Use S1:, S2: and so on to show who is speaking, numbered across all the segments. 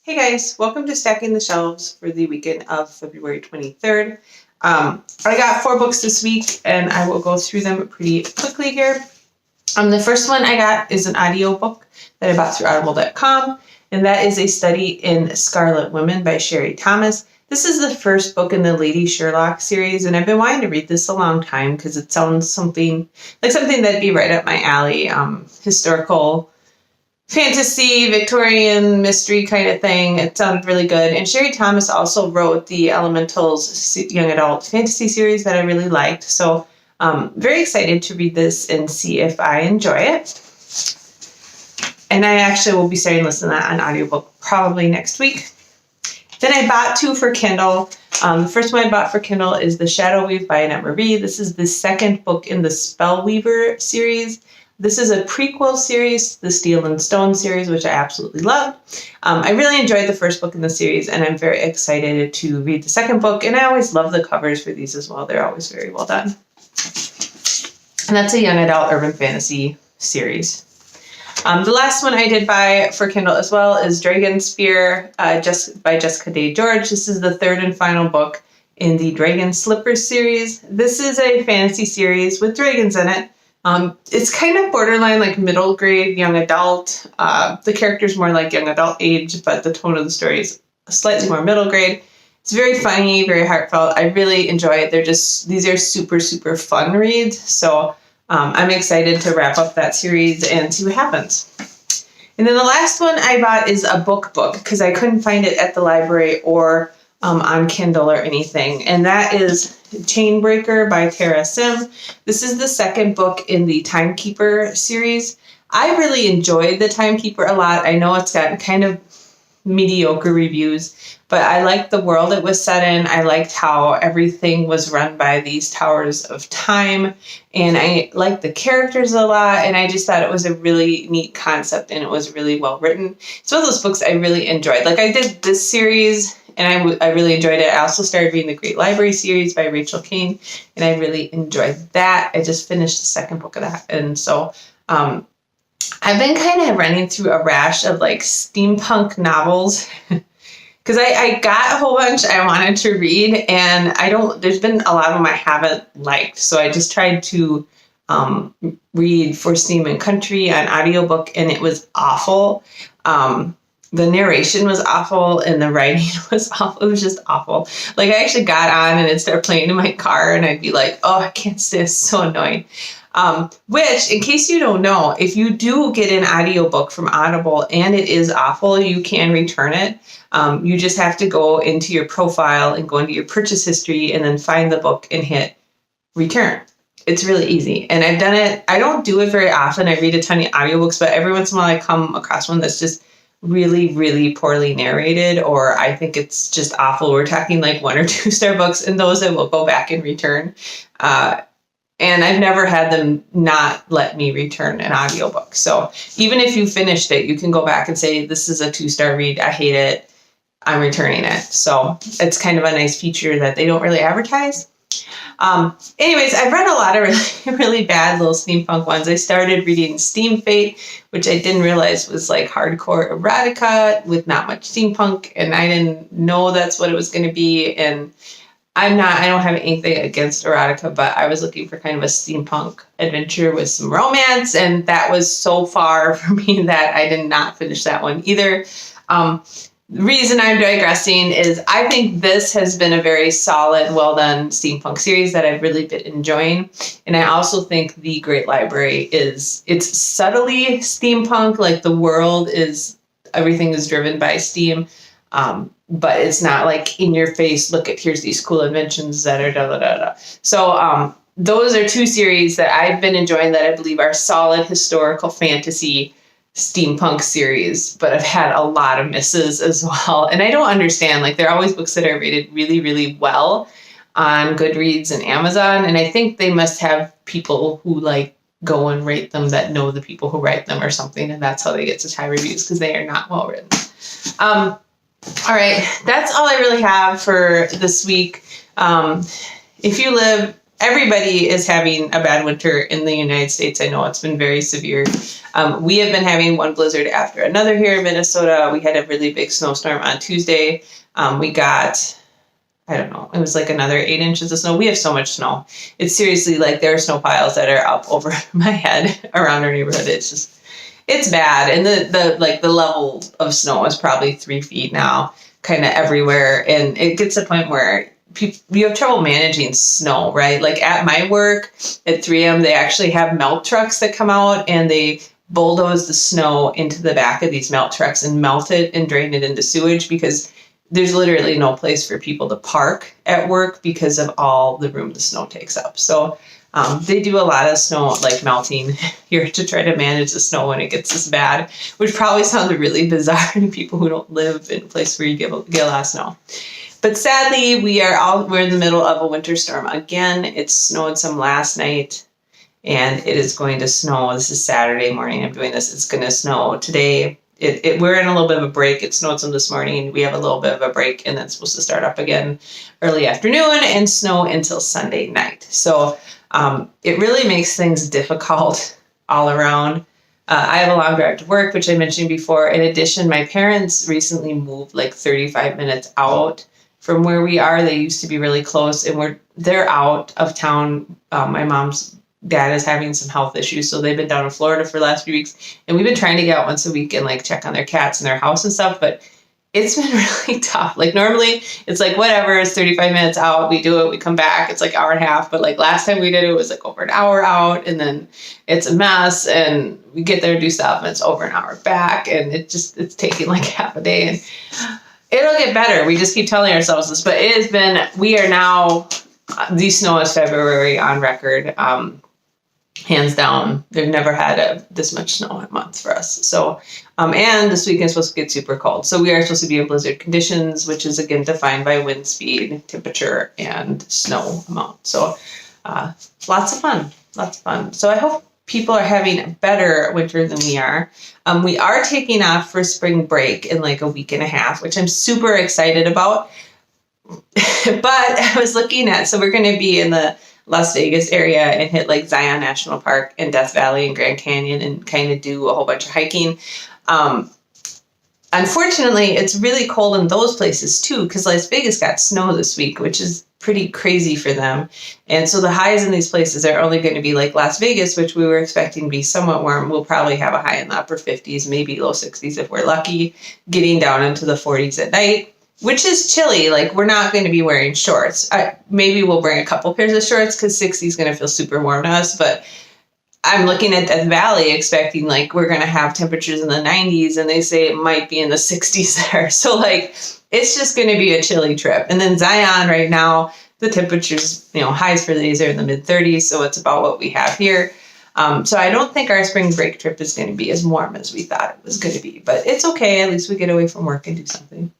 S1: Hey guys, welcome to Stacking the Shelves for the weekend of February 23rd. I got 4 books this week and I will go through them pretty quickly here. The first one I got is an audiobook that I bought through audible.com, and that is A Study in Scarlet Women by Sherry Thomas. This is the first book in the Lady Sherlock series, and I've been wanting to read this a long time because it sounds something that'd be right up my alley, historical fantasy, Victorian mystery kind of thing. It sounded really good. And Sherry Thomas also wrote the Elementals young adult fantasy series that I really liked. So very excited to read this and see if I enjoy it. And I actually will be starting to listen to that on audiobook probably next week. Then I bought 2 for Kindle. The first one I bought for Kindle is The Shadow Weave by Annette Marie. This is the second book in the Spellweaver series. This is a prequel series, the Steel and Stone series, which I absolutely love. I really enjoyed the first book in the series, and I'm very excited to read the second book. And I always love the covers for these as well. They're always very well done. And that's a young adult urban fantasy series. The last one I did buy for Kindle as well is Dragon Spear by Jessica Day George. This is the third and final book in the Dragon Slippers series. This is a fantasy series with dragons in it. It's kind of borderline like middle grade, young adult. The character's more like young adult age, but the tone of the story is slightly more middle grade. It's very funny, very heartfelt. I really enjoy it. These are super, super fun reads. So I'm excited to wrap up that series and see what happens. And then the last one I bought is a book because I couldn't find it at the library or on Kindle or anything. And that is Chainbreaker by Tara Sim. This is the second book in the Timekeeper series. I really enjoyed the Timekeeper a lot. I know it's gotten kind of mediocre reviews, but I liked the world it was set in. I liked how everything was run by these towers of time, and I liked the characters a lot, and I just thought it was a really neat concept, and it was really well written. It's one of those books I really enjoyed. Like, I did this series, and I really enjoyed it. I also started reading the Great Library series by Rachel Kane, and I really enjoyed that. I just finished the second book of that, and so I've been kind of running through a rash of like steampunk novels because I got a whole bunch I wanted to read, and there's been a lot of them I haven't liked. So I just tried to read For Steam and Country on audiobook, and it was awful. The narration was awful and the writing was awful. It was just awful. Like, I actually got on and it'd start playing in my car and I'd be like, oh, I can't stay. It's so annoying. Which, in case you don't know, if you do get an audiobook from Audible and it is awful, you can return it. You just have to go into your profile and go into your purchase history and then find the book and hit return. It's really easy. And I've done it. I don't do it very often. I read a ton of audiobooks, but every once in a while I come across one that's just really, really poorly narrated, or I think it's just awful. We're talking like 1 or 2 star books, and those I will go back and return. And I've never had them not let me return an audiobook. So even if you finished it, you can go back and say, this is a 2-star read. I hate it. I'm returning it. So it's kind of a nice feature that they don't really advertise. Anyways, I've read a lot of really, really bad little steampunk ones. I started reading Steam Fate, which I didn't realize was like hardcore erotica with not much steampunk, and I didn't know that's what it was going to be. And I don't have anything against erotica, but I was looking for kind of a steampunk adventure with some romance, and that was so far from me that I did not finish that one either. The reason I'm digressing is I think this has been a very solid, well-done steampunk series that I've really been enjoying. And I also think the Great Library it's subtly steampunk, like the world everything is driven by steam. But it's not like in your face, here's these cool inventions that are da-da-da-da. So those are 2 series that I've been enjoying that I believe are solid historical fantasy steampunk series, but I've had a lot of misses as well. And I don't understand, like, there are always books that are rated really, really well on Goodreads and Amazon. And I think they must have people who like go and rate them that know the people who write them or something. And that's how they get such high reviews, because they are not well written. All right. That's all I really have for this week. If you live everybody is having a bad winter in the United States. I know it's been very severe. We have been having one blizzard after another here in Minnesota. We had a really big snowstorm on Tuesday. We got, I don't know, it was like another 8 inches of snow. We have so much snow. It's seriously like there are snow piles that are up over my head around our neighborhood. It's bad. And the level of snow is probably 3 feet now, kind of everywhere. And it gets to the point where you have trouble managing snow, right? Like at my work at 3M, they actually have melt trucks that come out and they bulldoze the snow into the back of these melt trucks and melt it and drain it into sewage, because there's literally no place for people to park at work because of all the room the snow takes up. So they do a lot of snow like melting here to try to manage the snow when it gets this bad, which probably sounds really bizarre to people who don't live in a place where you get a lot of snow. But sadly, we're in the middle of a winter storm again. It snowed some last night, and it is going to snow. This is Saturday morning. I'm doing this. It's going to snow today. We're in a little bit of a break. It snowed some this morning. We have a little bit of a break, and then it's supposed to start up again early afternoon and snow until Sunday night. So it really makes things difficult all around. I have a long drive to work, which I mentioned before. In addition, my parents recently moved like 35 minutes out from where we are. They used to be really close, and they're out of town. My mom's dad is having some health issues, so they've been down in Florida for the last few weeks, and we've been trying to get out once a week and like check on their cats and their house and stuff, but it's been really tough. Like normally it's like whatever, it's 35 minutes out, we do it, we come back, it's like hour and a half, but like last time we did it was like over an hour out, and then it's a mess, and we get there, do stuff, and it's over an hour back, and it's taking like half a day, and it'll get better. We just keep telling ourselves this, but we are now, the snowest February on record. Hands down, they've never had this much snow in a month for us. So, and this weekend is supposed to get super cold. So we are supposed to be in blizzard conditions, which is again defined by wind speed, temperature, and snow amount. So lots of fun. So I hope people are having a better winter than we are. We are taking off for spring break in like a week and a half, which I'm super excited about. But I was looking at, so we're going to be in the Las Vegas area and hit like Zion National Park and Death Valley and Grand Canyon and kind of do a whole bunch of hiking. Unfortunately, it's really cold in those places too, because Las Vegas got snow this week, which is pretty crazy for them. And so the highs in these places are only going to be like Las Vegas, which we were expecting to be somewhat warm. We'll probably have a high in the upper 50s, maybe low 60s if we're lucky, getting down into the 40s at night, which is chilly. Like we're not going to be wearing shorts. Maybe we'll bring a couple pairs of shorts because 60 is going to feel super warm to us, but I'm looking at Death Valley expecting like we're going to have temperatures in the 90s, and they say it might be in the 60s there. So like it's just going to be a chilly trip. And then Zion right now, the temperatures, highs for these are in the mid 30s. So it's about what we have here. So I don't think our spring break trip is going to be as warm as we thought it was going to be, but it's okay. At least we get away from work and do something.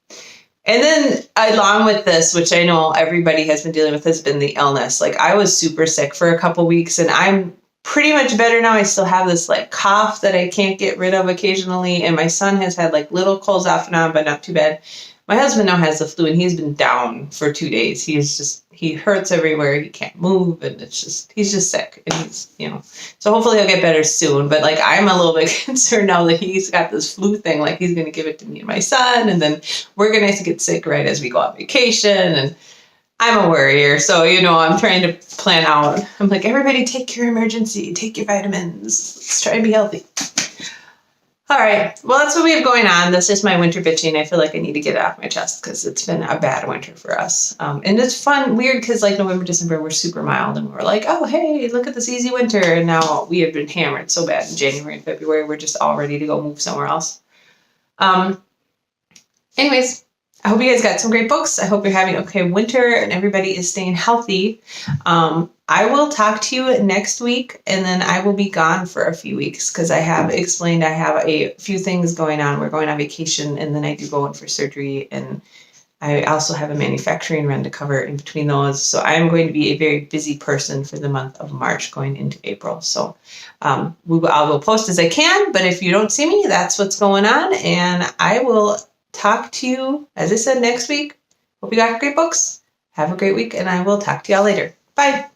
S1: And then along with this, which I know everybody has been dealing with, has been the illness. Like I was super sick for a couple weeks, and I'm pretty much better now. I still have this like cough that I can't get rid of occasionally. And my son has had like little colds off and on, but not too bad. My husband now has the flu, and he's been down for 2 days. He hurts everywhere. He can't move, and he's just sick. And so hopefully he'll get better soon. But like, I'm a little bit concerned now that he's got this flu thing. Like he's going to give it to me and my son, and then we're going to get sick right as we go on vacation. And I'm a worrier. So, I'm trying to plan out. I'm like, everybody take your emergency, take your vitamins. Let's try and be healthy. All right. Well, that's what we have going on. That's just my winter bitching. I feel like I need to get it off my chest because it's been a bad winter for us. And it's weird because like November, December, we're super mild, and we're like, oh, hey, look at this easy winter. And now we have been hammered so bad in January and February. We're just all ready to go move somewhere else. Anyways, I hope you guys got some great books. I hope you're having okay winter and everybody is staying healthy. I will talk to you next week, and then I will be gone for a few weeks because I have explained I have a few things going on. We're going on vacation, and then I do go in for surgery, and I also have a manufacturing run to cover in between those. So I'm going to be a very busy person for the month of March going into April. So I will post as I can, but if you don't see me, that's what's going on, and I will talk to you, as I said, next week. Hope you got great books. Have a great week, and I will talk to y'all later. Bye.